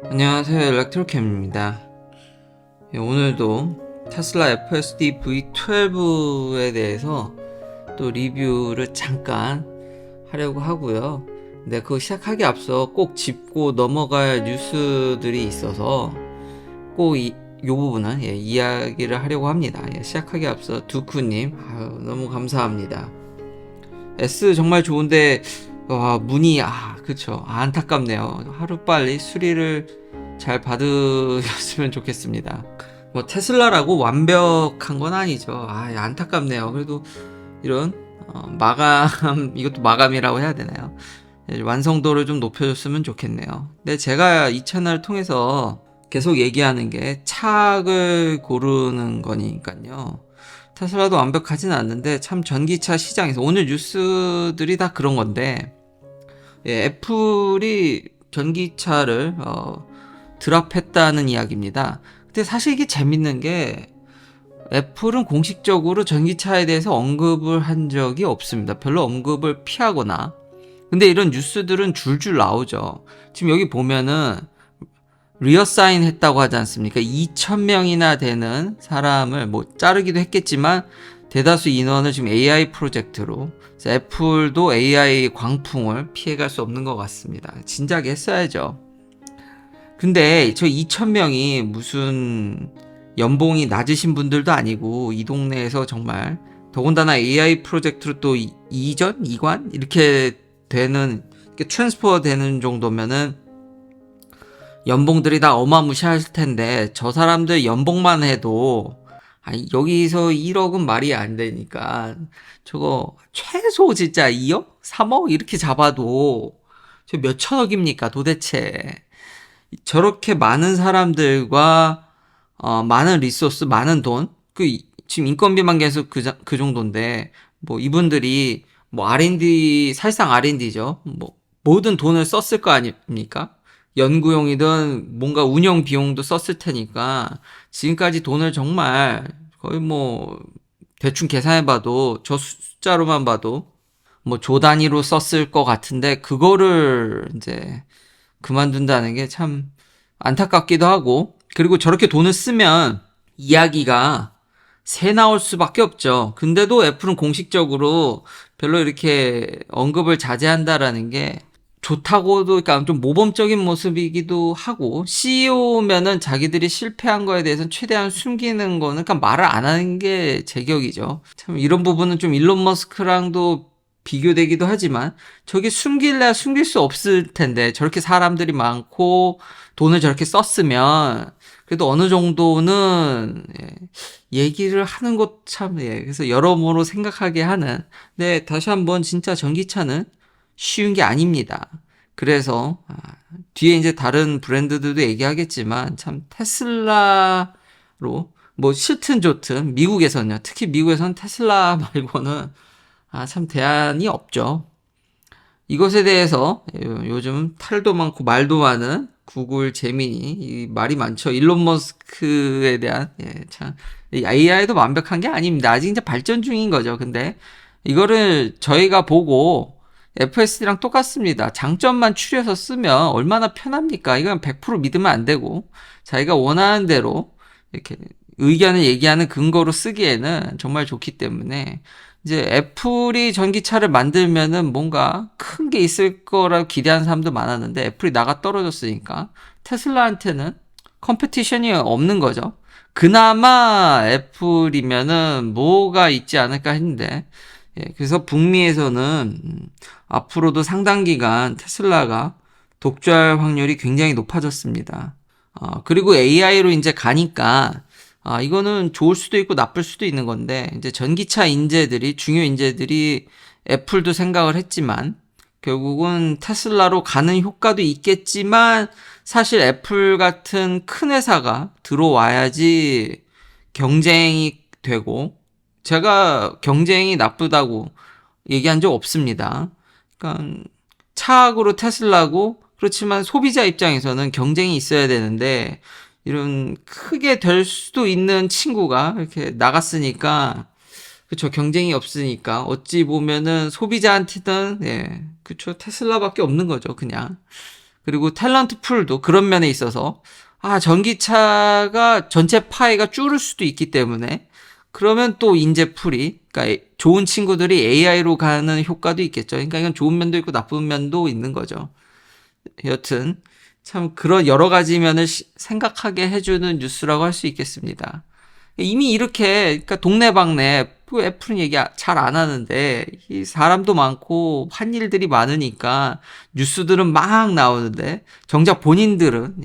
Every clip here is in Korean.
안녕하세요, 일렉트로캠입니다. 오늘도 테슬라 FSD V12에 대해서 또 리뷰를 잠깐 하려고 하고요. 근데 그거 시작하기 앞서 꼭 짚고 넘어갈 뉴스들이 있어서 꼭 이 부분은 이야기를 하려고 합니다. 시작하기 앞서 두쿠님 너무 감사합니다. S 정말 좋은데 문의 그쵸, 안타깝네요. 하루빨리 수리를 잘 받으셨으면 좋겠습니다. 뭐 테슬라라고 완벽한 건 아니죠. 안타깝네요. 그래도 이런 마감 이것도 마감이라고 해야 되나요? 완성도를 좀 높여줬으면 좋겠네요. 근데 제가 이 채널을 통해서 계속 얘기하는 게 착을 고르는 거니까요. 테슬라도 완벽하진 않는데 참 전기차 시장에서 오늘 뉴스들이 다 그런 건데 애플이 전기차를 드랍했다는 이야기입니다. 근데 사실 이게 재밌는 게 애플은 공식적으로 전기차에 대해서 언급을 한 적이 없습니다. 별로 언급을 피하거나. 근데 이런 뉴스들은 줄줄 나오죠. 지금 여기 보면은 리어사인 했다고 하지 않습니까? 2,000명이나 되는 사람을 뭐 자르기도 했겠지만 대다수 인원을 지금 AI 프로젝트로, 그래서 애플도 AI 광풍을 피해갈 수 없는 것 같습니다. 진작에 했어야죠. 근데 저 2,000명이 무슨 연봉이 낮으신 분들도 아니고 이 동네에서 정말 더군다나 AI 프로젝트로 또 이관 이렇게 되는, 이렇게 트랜스퍼 되는 정도면은 연봉들이 다 어마무시할 텐데 저 사람들 연봉만 해도 여기서 1억은 말이 안 되니까 저거 최소 진짜 2억? 3억? 이렇게 잡아도 저 몇 천억입니까 도대체. 저렇게 많은 사람들과 많은 리소스, 많은 돈, 지금 인건비만 계속 그 정도인데 뭐 이분들이 뭐 R&D, 사실상 R&D죠. 뭐 모든 돈을 썼을 거 아닙니까? 연구용이든 뭔가 운영 비용도 썼을 테니까 지금까지 돈을 정말 거의 뭐 대충 계산해봐도 저 숫자로만 봐도 뭐 조 단위로 썼을 것 같은데 그거를 이제 그만둔다는 게 참 안타깝기도 하고, 그리고 저렇게 돈을 쓰면 이야기가 새 나올 수밖에 없죠. 근데도 애플은 공식적으로 별로 이렇게 언급을 자제한다라는 게 좋다고도, 그러니까 좀 모범적인 모습이기도 하고, CEO면은 자기들이 실패한 거에 대해서 최대한 숨기는 거는, 그러니까 말을 안 하는 게 제격이죠. 참 이런 부분은 좀 일론 머스크랑도 비교되기도 하지만 저게 숨길래야 숨길 수 없을 텐데 저렇게 사람들이 많고 돈을 저렇게 썼으면 그래도 어느 정도는 얘기를 하는 것 참, 그래서 여러모로 생각하게 하는. 근데 다시 한번 진짜 전기차는 쉬운 게 아닙니다. 그래서 뒤에 이제 다른 브랜드들도 얘기하겠지만 참 테슬라로 뭐 싫든 좋든 미국에서는요, 특히 미국에서는 테슬라 말고는 참 대안이 없죠. 이것에 대해서 요즘 탈도 많고 말도 많은 구글 제미니, 말이 많죠. 일론 머스크에 대한, 참 AI도 완벽한 게 아닙니다. 아직 이제 발전 중인 거죠. 근데 이거를 저희가 보고 FSD랑 똑같습니다. 장점만 추려서 쓰면 얼마나 편합니까? 이건 100% 믿으면 안 되고 자기가 원하는 대로 이렇게 의견을 얘기하는 근거로 쓰기에는 정말 좋기 때문에 이제 애플이 전기차를 만들면은 뭔가 큰 게 있을 거라고 기대하는 사람도 많았는데 애플이 나가 떨어졌으니까 테슬라한테는 컴페티션이 없는 거죠. 그나마 애플이면은 뭐가 있지 않을까 했는데, 그래서 북미에서는 앞으로도 상당 기간 테슬라가 독주할 확률이 굉장히 높아졌습니다. 그리고 AI로 이제 가니까 이거는 좋을 수도 있고 나쁠 수도 있는 건데, 이제 전기차 인재들이, 중요 인재들이 애플도 생각을 했지만, 결국은 테슬라로 가는 효과도 있겠지만, 사실 애플 같은 큰 회사가 들어와야지 경쟁이 되고, 제가 경쟁이 나쁘다고 얘기한 적 없습니다. 그러니까 차악으로 테슬라고, 그렇지만 소비자 입장에서는 경쟁이 있어야 되는데, 이런 크게 될 수도 있는 친구가 이렇게 나갔으니까, 그쵸, 경쟁이 없으니까 어찌 보면은 소비자한테는 그쵸, 테슬라밖에 없는 거죠, 그냥. 그리고 탤런트 풀도 그런 면에 있어서 전기차가 전체 파이가 줄을 수도 있기 때문에 그러면 또 인재풀이, 그러니까 좋은 친구들이 AI로 가는 효과도 있겠죠. 그러니까 이건 좋은 면도 있고 나쁜 면도 있는 거죠. 여튼 참 그런 여러 가지 면을 생각하게 해주는 뉴스라고 할 수 있겠습니다. 이미 이렇게 그러니까 동네방네 애플은 얘기 잘 안 하는데 이 사람도 많고 한 일들이 많으니까 뉴스들은 막 나오는데 정작 본인들은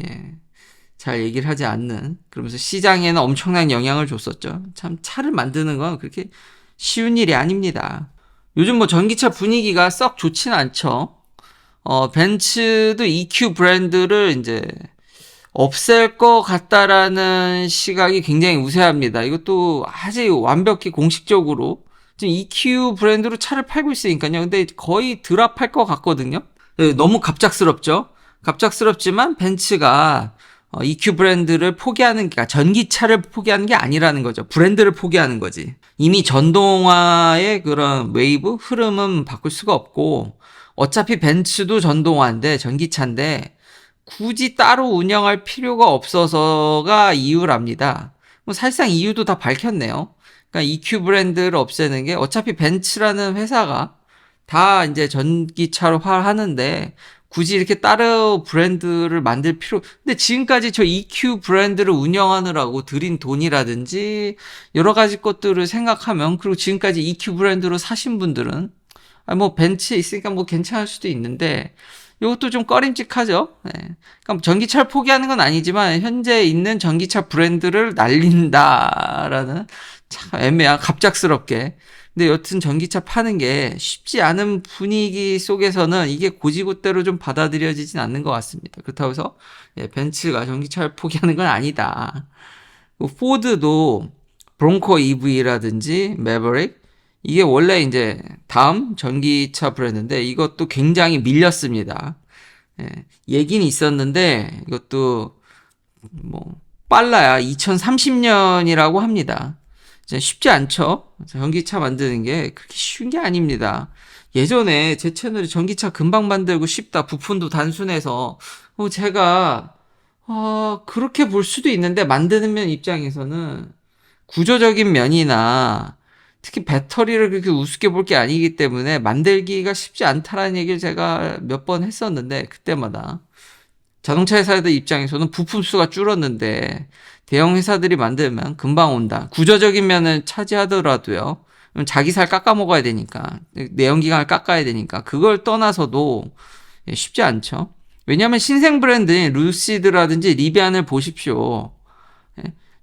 잘 얘기를 하지 않는, 그러면서 시장에는 엄청난 영향을 줬었죠. 참 차를 만드는 건 그렇게 쉬운 일이 아닙니다. 요즘 뭐 전기차 분위기가 썩 좋진 않죠. 벤츠도 EQ 브랜드를 이제 없앨 것 같다라는 시각이 굉장히 우세합니다. 이것도 아직 완벽히 공식적으로 지금 EQ 브랜드로 차를 팔고 있으니까요. 근데 거의 드랍할 것 같거든요. 너무 갑작스럽죠. 갑작스럽지만 벤츠가 EQ 브랜드를 포기하는 게, 전기차를 포기하는 게 아니라는 거죠. 브랜드를 포기하는 거지. 이미 전동화의 그런 웨이브, 흐름은 바꿀 수가 없고, 어차피 벤츠도 전동화인데, 전기차인데, 굳이 따로 운영할 필요가 없어서가 이유랍니다. 뭐 사실상 이유도 다 밝혔네요. 그러니까 EQ 브랜드를 없애는 게 어차피 벤츠라는 회사가 다 이제 전기차로 하는데 굳이 이렇게 따로 브랜드를 만들 근데 지금까지 저 EQ 브랜드를 운영하느라고 들인 돈이라든지 여러 가지 것들을 생각하면, 그리고 지금까지 EQ 브랜드로 사신 분들은 뭐 벤츠에 있으니까 뭐 괜찮을 수도 있는데 이것도 좀 꺼림칙하죠. 그러니까 전기차를 포기하는 건 아니지만 현재 있는 전기차 브랜드를 날린다라는 참 애매한, 갑작스럽게. 근데 여튼 전기차 파는 게 쉽지 않은 분위기 속에서는 이게 고지고대로 좀 받아들여지진 않는 것 같습니다. 그렇다고 해서 벤츠가 전기차를 포기하는 건 아니다. 포드도 브롱코 EV라든지 매버릭, 이게 원래 이제 다음 전기차 브랜드인데 이것도 굉장히 밀렸습니다. 얘기는 있었는데 이것도 뭐 빨라야 2030년이라고 합니다. 쉽지 않죠. 전기차 만드는 게 그렇게 쉬운 게 아닙니다. 예전에 제 채널에 전기차 금방 만들고 쉽다, 부품도 단순해서 제가 그렇게 볼 수도 있는데, 만드는 면 입장에서는 구조적인 면이나 특히 배터리를 그렇게 우습게 볼 게 아니기 때문에 만들기가 쉽지 않다라는 얘기를 제가 몇 번 했었는데, 그때마다 자동차 회사들 입장에서는 부품 수가 줄었는데 대형 회사들이 만들면 금방 온다. 구조적인 면을 차지하더라도요. 자기 살 깎아 먹어야 되니까, 내연기관을 깎아야 되니까 그걸 떠나서도 쉽지 않죠. 왜냐하면 신생 브랜드인 루시드라든지 리비안을 보십시오.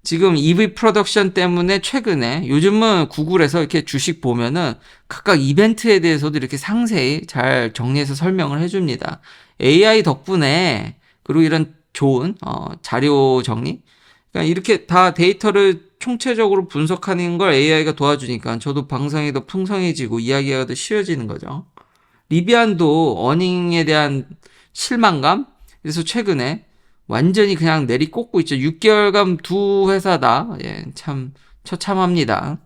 지금 EV 프로덕션 때문에 최근에 요즘은 구글에서 이렇게 주식 보면은 각각 이벤트에 대해서도 이렇게 상세히 잘 정리해서 설명을 해줍니다. AI 덕분에, 그리고 이런 좋은 자료 정리, 그러니까 이렇게 다 데이터를 총체적으로 분석하는 걸 AI가 도와주니까 저도 방송이 더 풍성해지고 이야기가 더 쉬워지는 거죠. 리비안도 어닝에 대한 실망감, 그래서 최근에 완전히 그냥 내리꽂고 있죠. 6개월간 두 회사 다 참 처참합니다.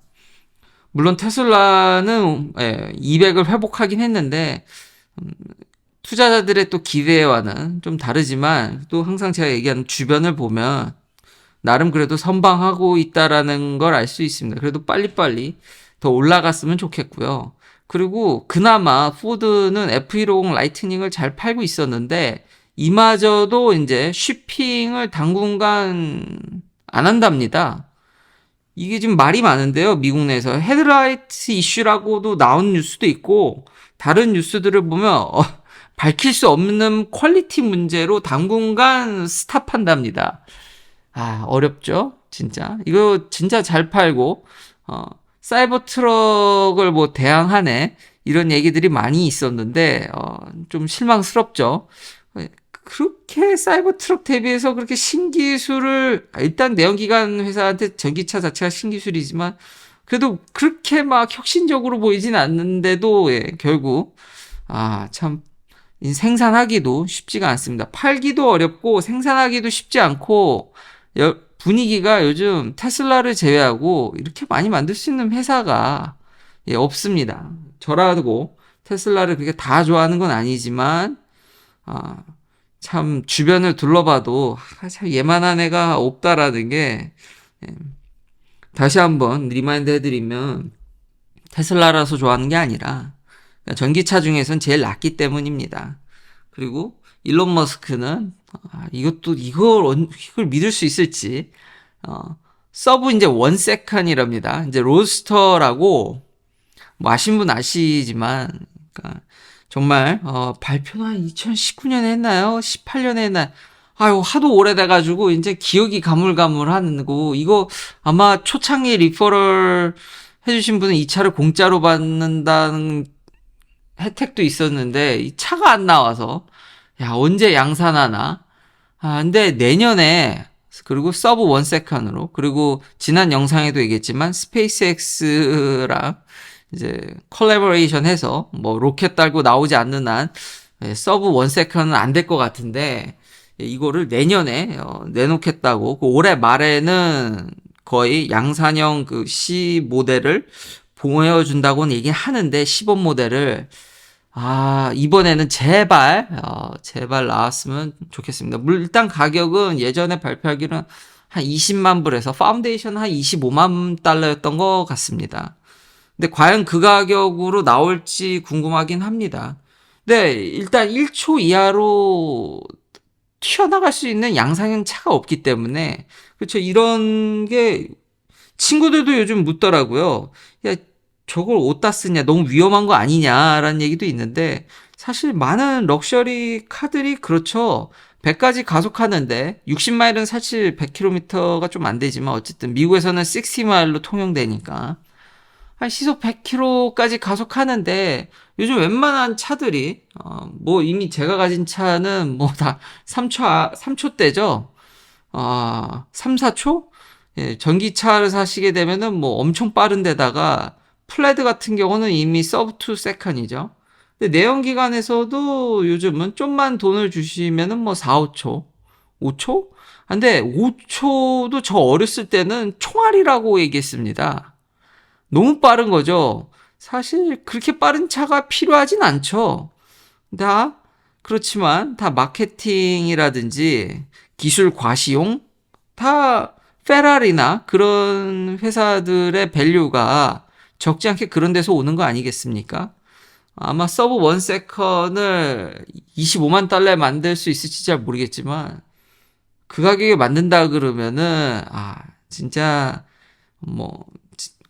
물론 테슬라는 200을 회복하긴 했는데 투자자들의 또 기대와는 좀 다르지만, 또 항상 제가 얘기하는 주변을 보면 나름 그래도 선방하고 있다라는 걸 알 수 있습니다. 그래도 빨리빨리 더 올라갔으면 좋겠고요. 그리고 그나마 포드는 F150 라이트닝을 잘 팔고 있었는데 이마저도 이제 쉬핑을 당분간 안 한답니다. 이게 지금 말이 많은데요. 미국 내에서 헤드라이트 이슈라고도 나온 뉴스도 있고, 다른 뉴스들을 보면 밝힐 수 없는 퀄리티 문제로 당분간 스탑한답니다. 어렵죠? 진짜. 이거 진짜 잘 팔고, 사이버 트럭을 뭐 대항하네, 이런 얘기들이 많이 있었는데, 좀 실망스럽죠? 그렇게 사이버 트럭 대비해서 그렇게 신기술을, 일단 내연기관 회사한테 전기차 자체가 신기술이지만, 그래도 그렇게 막 혁신적으로 보이진 않는데도, 결국, 참, 생산하기도 쉽지가 않습니다. 팔기도 어렵고, 생산하기도 쉽지 않고, 분위기가 요즘 테슬라를 제외하고 이렇게 많이 만들 수 있는 회사가 없습니다. 저라고 테슬라를 그렇게 다 좋아하는 건 아니지만 참 주변을 둘러봐도 참 얘만한 애가 없다라는 게 예, 다시 한번 리마인드 해드리면 테슬라라서 좋아하는 게 아니라 전기차 중에선 제일 낫기 때문입니다. 그리고 일론 머스크는 이걸 믿을 수 있을지 서브 이제 원 세컨이랍니다. 이제 로스터라고 뭐 아신 분 아시지만 그러니까 정말 발표는 한 2019년에 했나요? 18년에 했나요? 아유 하도 오래돼가지고 이제 기억이 가물가물하고 이거 아마 초창기 리퍼럴 해주신 분은 이 차를 공짜로 받는다는 혜택도 있었는데 이 차가 안 나와서 야 언제 양산하나? 근데 내년에 그리고 서브 원 세컨으로 그리고 지난 영상에도 얘기했지만 스페이스X랑 이제 콜라보레이션 해서 뭐 로켓 달고 나오지 않는 한 서브 원 세컨은 안 될 것 같은데 이거를 내년에 내놓겠다고 그 올해 말에는 거의 양산형 그 C 모델을 보여준다고는 얘기는 하는데 시범 모델을 이번에는 제발 나왔으면 좋겠습니다. 일단 가격은 예전에 발표하기로는 한 20만 불에서 파운데이션 한 25만 달러였던 것 같습니다. 근데 과연 그 가격으로 나올지 궁금하긴 합니다. 근데 일단 1초 이하로 튀어나갈 수 있는 양산형 차가 없기 때문에 그렇죠. 이런 게 친구들도 요즘 묻더라고요. 야, 저걸 어디다 쓰냐? 너무 위험한 거 아니냐라는 얘기도 있는데 사실 많은 럭셔리 카들이 그렇죠. 100까지 가속하는데 60마일은 사실 100km가 좀 안 되지만 어쨌든 미국에서는 60마일로 통용되니까 한 시속 100km까지 가속하는데 요즘 웬만한 차들이 뭐 이미 제가 가진 차는 뭐 다 3초대죠. 3, 4초? 예, 전기차를 사시게 되면은 뭐 엄청 빠른 데다가 플레드 같은 경우는 이미 서브 2 세컨이죠. 근데 내연기관에서도 요즘은 좀만 돈을 주시면은 뭐 4, 5초. 5초? 근데 5초도 저 어렸을 때는 총알이라고 얘기했습니다. 너무 빠른 거죠. 사실 그렇게 빠른 차가 필요하진 않죠. 다 그렇지만 다 마케팅이라든지 기술 과시용 다 페라리나 그런 회사들의 밸류가 적지 않게 그런 데서 오는 거 아니겠습니까? 아마 서브 원 세컨을 25만 달러에 만들 수 있을지 잘 모르겠지만 그 가격에 만든다 그러면은 진짜 뭐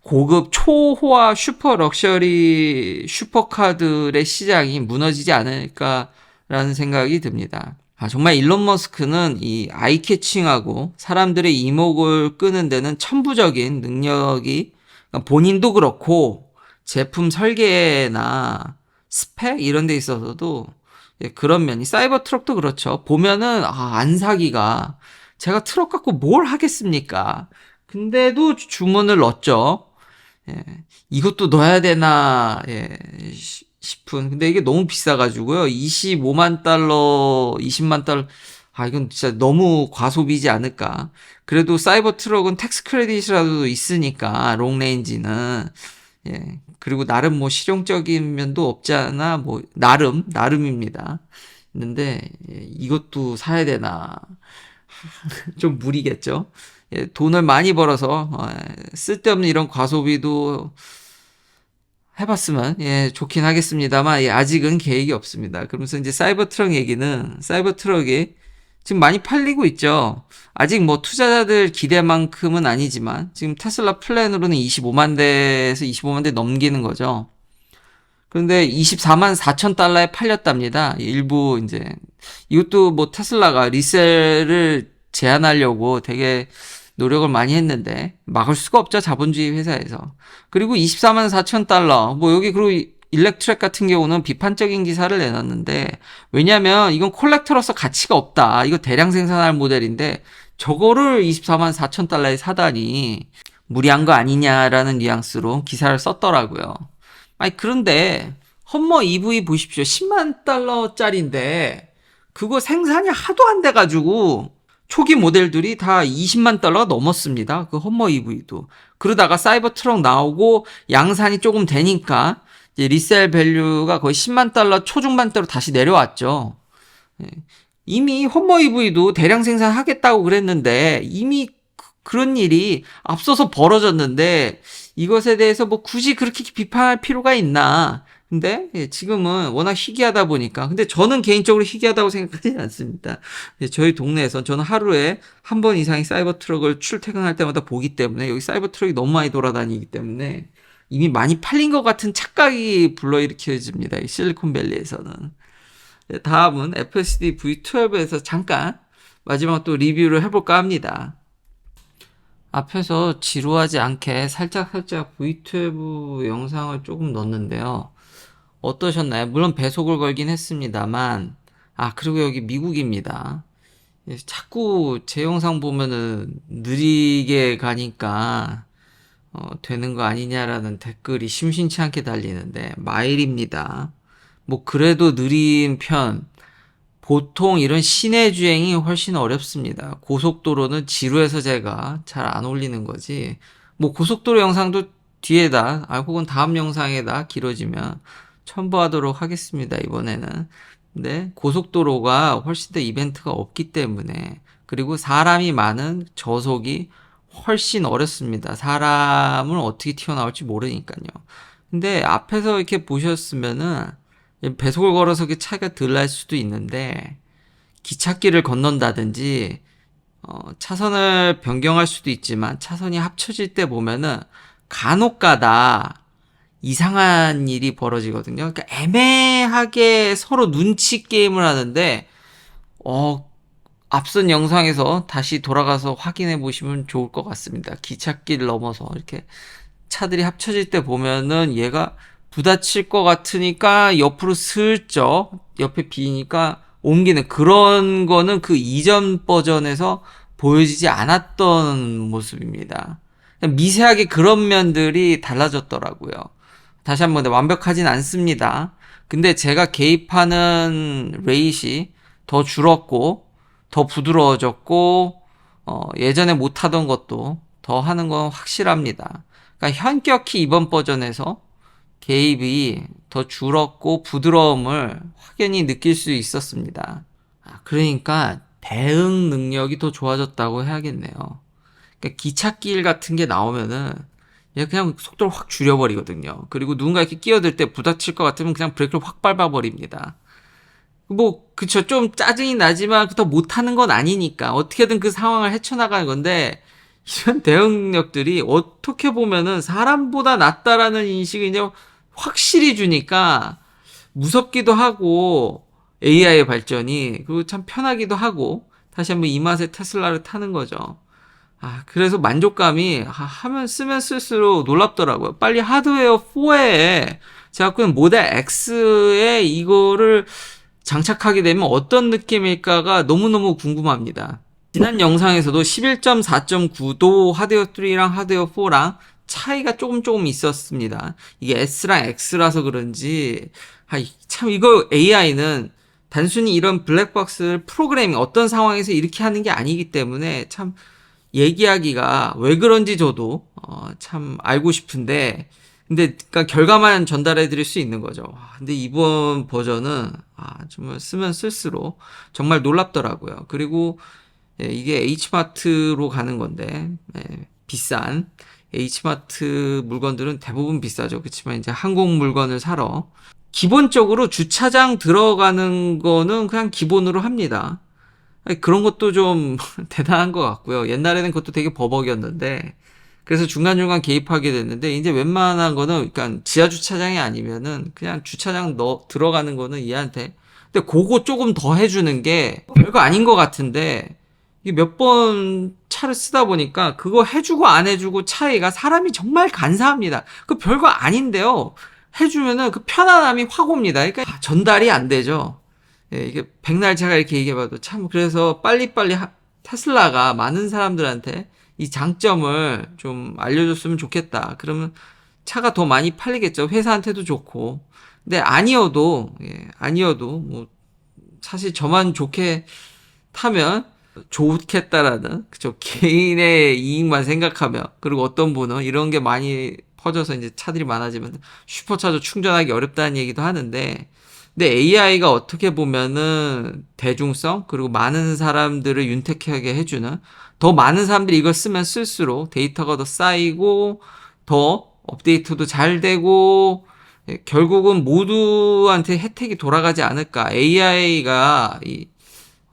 고급 초호화 슈퍼 럭셔리 슈퍼카들의 시장이 무너지지 않을까라는 생각이 듭니다. 정말 일론 머스크는 이 아이캐칭하고 사람들의 이목을 끄는 데는 천부적인 능력이 그러니까 본인도 그렇고 제품 설계나 스펙 이런 데 있어서도 그런 면이 사이버 트럭도 그렇죠. 보면은 안 사기가 제가 트럭 갖고 뭘 하겠습니까? 근데도 주문을 넣었죠. 이것도 넣어야 되나 싶은 근데 이게 너무 비싸가지고요 25만 달러 20만 달러 이건 진짜 너무 과소비지 않을까 그래도 사이버 트럭은 텍스 크레딧이라도 있으니까 롱레인지는 그리고 나름 뭐 실용적인 면도 없지 않아 뭐 나름입니다 있는데 이것도 사야 되나 좀 무리겠죠 돈을 많이 벌어서 쓸데없는 이런 과소비도 해봤으면 좋긴 하겠습니다만 아직은 계획이 없습니다. 그러면서 이제 사이버 트럭 얘기는 사이버 트럭이 지금 많이 팔리고 있죠. 아직 뭐 투자자들 기대만큼은 아니지만 지금 테슬라 플랜으로는 25만 대에서 25만 대 넘기는 거죠. 그런데 24만 4천 달러에 팔렸답니다. 일부 이제 이것도 뭐 테슬라가 리셀을 제한하려고 되게 노력을 많이 했는데 막을 수가 없죠. 자본주의 회사에서. 그리고 24만 4천 달러. 뭐 여기 그리고 일렉트랙 같은 경우는 비판적인 기사를 내놨는데 왜냐면 이건 콜렉터로서 가치가 없다. 이거 대량 생산할 모델인데 저거를 24만 4천 달러에 사다니 무리한 거 아니냐라는 뉘앙스로 기사를 썼더라고요. 그런데 험머 EV 보십시오. 10만 달러짜리인데 그거 생산이 하도 안 돼가지고 초기 모델들이 다 20만 달러가 넘었습니다. 그 험머 EV도. 그러다가 사이버 트럭 나오고 양산이 조금 되니까 이제 리셀 밸류가 거의 10만 달러 초중반대로 다시 내려왔죠. 이미 홈머 EV도 대량 생산하겠다고 그랬는데 이미 그런 일이 앞서서 벌어졌는데 이것에 대해서 뭐 굳이 그렇게 비판할 필요가 있나? 근데 지금은 워낙 희귀하다 보니까 근데 저는 개인적으로 희귀하다고 생각하지 않습니다. 저희 동네에선 저는 하루에 한 번 이상의 사이버 트럭을 출퇴근할 때마다 보기 때문에 여기 사이버 트럭이 너무 많이 돌아다니기 때문에 이미 많이 팔린 것 같은 착각이 불러일으켜집니다. 이 실리콘밸리에서는. 다음은 FSD V12에서 잠깐 마지막 또 리뷰를 해볼까 합니다. 앞에서 지루하지 않게 살짝 V12 영상을 조금 넣었는데요. 어떠셨나요? 물론 배속을 걸긴 했습니다만, 그리고 여기 미국입니다. 자꾸 제 영상 보면은 느리게 가니까, 되는 거 아니냐라는 댓글이 심심치 않게 달리는데, 마일입니다. 뭐, 그래도 느린 편, 보통 이런 시내 주행이 훨씬 어렵습니다. 고속도로는 지루해서 제가 잘 안 올리는 거지. 뭐 고속도로 영상도 뒤에다, 혹은 다음 영상에다 길어지면 첨부하도록 하겠습니다, 이번에는. 근데 고속도로가 훨씬 더 이벤트가 없기 때문에, 그리고 사람이 많은 저속이 훨씬 어렵습니다. 사람을 어떻게 튀어나올지 모르니까요. 근데 앞에서 이렇게 보셨으면은 배속을 걸어서 그 차이가 덜 날 수도 있는데 기찻길을 건넌다든지 차선을 변경할 수도 있지만 차선이 합쳐질 때 보면은 간혹가다 이상한 일이 벌어지거든요. 그러니까 애매하게 서로 눈치 게임을 하는데 앞선 영상에서 다시 돌아가서 확인해 보시면 좋을 것 같습니다. 기찻길 넘어서 이렇게 차들이 합쳐질 때 보면은 얘가 부딪힐 것 같으니까 옆으로 슬쩍 옆에 비니까 옮기는 그런 거는 그 이전 버전에서 보여지지 않았던 모습입니다. 미세하게 그런 면들이 달라졌더라고요. 다시 한번 완벽하진 않습니다. 근데 제가 개입하는 레이시 더 줄었고 더 부드러워졌고 예전에 못하던 것도 더 하는 건 확실합니다. 그러니까 현격히 이번 버전에서 개입이 더 줄었고 부드러움을 확연히 느낄 수 있었습니다. 그러니까 대응 능력이 더 좋아졌다고 해야겠네요. 그러니까 기찻길 같은 게 나오면은 얘 그냥 속도를 확 줄여버리거든요. 그리고 누군가 이렇게 끼어들 때 부딪힐 것 같으면 그냥 브레이크를 확 밟아버립니다. 뭐 그쵸, 좀 짜증이 나지만 더 못하는 건 아니니까 어떻게든 그 상황을 헤쳐나가는 건데 이런 대응력들이 어떻게 보면은 사람보다 낫다라는 인식을 이제 확실히 주니까 무섭기도 하고 AI의 발전이 그리고 참 편하기도 하고 다시 한번 이 맛에 테슬라를 타는 거죠. 그래서 만족감이 하면 쓰면 쓸수록 놀랍더라고요. 빨리 하드웨어 4에 제가 갖고 있는 모델 X에 이거를 장착하게 되면 어떤 느낌일까가 너무너무 궁금합니다. 지난 영상에서도 11.4.9도 하드웨어 3랑 하드웨어 4랑 차이가 조금 있었습니다. 이게 S랑 X라서 그런지, 참 이거 AI는 단순히 이런 블랙박스 프로그래밍 어떤 상황에서 이렇게 하는 게 아니기 때문에 참 얘기하기가 왜 그런지 저도 참 알고 싶은데 근데 그러니까 결과만 전달해 드릴 수 있는 거죠. 근데 이번 버전은 정말 쓰면 쓸수록 정말 놀랍더라고요. 그리고 이게 H마트로 가는 건데 비싼 H마트 물건들은 대부분 비싸죠. 그렇지만 이제 한국 물건을 사러 기본적으로 주차장 들어가는 거는 그냥 기본으로 합니다. 그런 것도 좀 대단한 것 같고요. 옛날에는 그것도 되게 버벅이었는데 그래서 중간중간 개입하게 됐는데 이제 웬만한 거는 그러니까 지하 주차장이 아니면은 그냥 주차장 들어가는 거는 얘한테 근데 그거 조금 더 해주는 게 별거 아닌 것 같은데 이게 몇 번 차를 쓰다 보니까 그거 해주고 안 해주고 차이가 사람이 정말 간사합니다. 그 별거 아닌데요. 해주면은 그 편안함이 확 옵니다. 그러니까 전달이 안 되죠. 이게 백날 제가 이렇게 얘기해봐도 참 그래서 빨리빨리 테슬라가 많은 사람들한테 이 장점을 좀 알려줬으면 좋겠다. 그러면 차가 더 많이 팔리겠죠. 회사한테도 좋고. 근데 아니어도 뭐 사실 저만 좋게 타면 좋겠다라는 그죠 개인의 이익만 생각하며 그리고 어떤 분은 이런 게 많이 퍼져서 이제 차들이 많아지면 슈퍼차저 충전하기 어렵다는 얘기도 하는데 근데 AI가 어떻게 보면은 대중성 그리고 많은 사람들을 윤택하게 해주는, 더 많은 사람들이 이걸 쓰면 쓸수록 데이터가 더 쌓이고 더 업데이트도 잘 되고, 결국은 모두한테 혜택이 돌아가지 않을까. AI가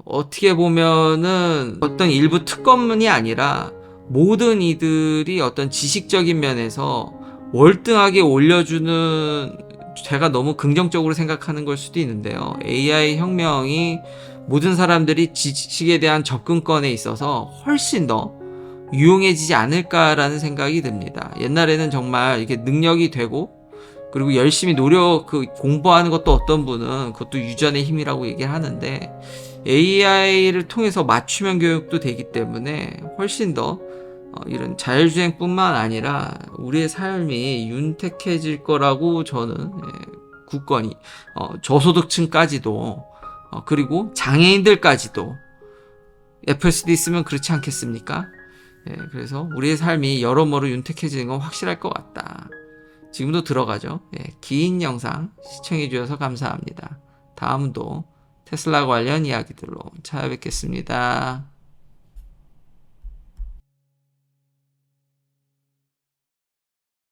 어떻게 보면은 어떤 일부 특권이 아니라 모든 이들이 어떤 지식적인 면에서 월등하게 올려주는, 제가 너무 긍정적으로 생각하는 걸 수도 있는데요. AI 혁명이 모든 사람들이 지식에 대한 접근권에 있어서 훨씬 더 유용해지지 않을까라는 생각이 듭니다. 옛날에는 정말 이렇게 능력이 되고 그리고 열심히 공부하는 것도 어떤 분은 그것도 유전의 힘이라고 얘기를 하는데, AI를 통해서 맞춤형 교육도 되기 때문에 훨씬 더 이런 자율주행뿐만 아니라 우리의 삶이 윤택해질 거라고 저는 굳건히, 저소득층까지도 그리고 장애인들까지도 FSD 쓰면 그렇지 않겠습니까? 그래서 우리의 삶이 여러모로 윤택해지는 건 확실할 것 같다. 지금도 들어가죠. 긴 영상 시청해 주셔서 감사합니다. 다음도 테슬라 관련 이야기들로 찾아뵙겠습니다.